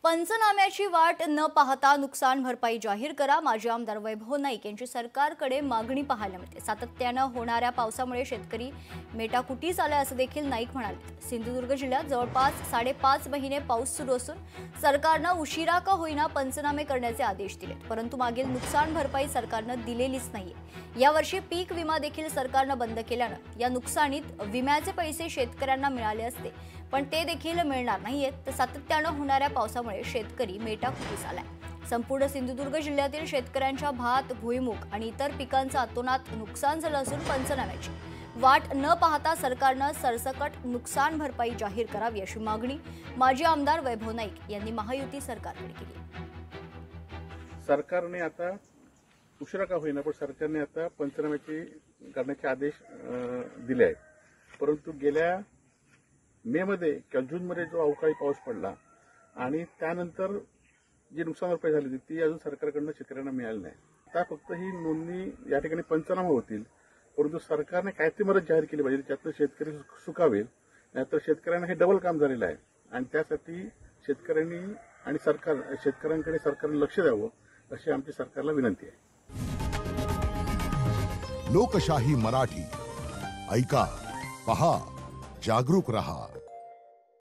पंचनाम्याची वाट न पाहता नुकसान भरपाई जाहीर करा. माजी आमदार वैभव नाईक यांची सरकारकडे मागणी पाहायला मिळते. सातत्याने होणाऱ्या पावसामुळे शेतकरी मेटाकुटीस आले असं देखील नाईक म्हणाले. सिंधुदुर्ग जिल्ह्यात जवळपास 5.5 महिने पाऊस सुरू असून सरकारनं उशिरा का होईना पंचनामे करण्याचे आदेश दिले, परंतु मागील नुकसान भरपाई सरकारनं दिलेलीच नाहीये. यावर्षी पीक विमा देखील सरकारनं बंद केल्यानं या नुकसानीत विम्याचे पैसे शेतकऱ्यांना मिळाले असते, पण ते देखील मिळणार नाहीयेत. तर सातत्याने होणाऱ्या पावसामुळे शेतकरी मेटाकुटीस आलाय. संपूर्ण सिंधुदुर्ग जिल्ह्यातील शेतकऱ्यांच्या भात, भुईमूग आणि इतर पिकांचं अतोनात नुकसान झालं असून पंचनाम्याची वाट न पाहता सरकारनं सरसकट नुकसान भरपाई जाहीर करावी अशी मागणी माजी आमदार वैभव नाईक यांनी महायुती सरकारकडे केली. सरकारने आता उशिरा का होईना पण सरकारने आता पंचनाम्याची करण्याचे आदेश दिले आहेत, परंतु गेल्या मे मध्ये किंवा जून मध्ये जो अवकाळी पाऊस पडला आणि त्यानंतर जी नुकसान भरपाई झाली ती अजून सरकारकडून शेतकऱ्यांना मिळाली नाही. आता फक्त ही नोंदणी या ठिकाणी पंचनामा होतील, परंतु सरकारने काहीतरी मदत जाहीर केली पाहिजे, त्यातनं शेतकरी सुकावेल. नाहीतर शेतकऱ्यांना हे डबल काम झालेलं आहे आणि त्यासाठी शेतकऱ्यांनी आणि शेतकऱ्यांकडे सरकारने लक्ष द्यावं अशी आमची सरकारला विनंती आहे. लोकशाही मराठी ऐका, पहा, जागरूक रहा.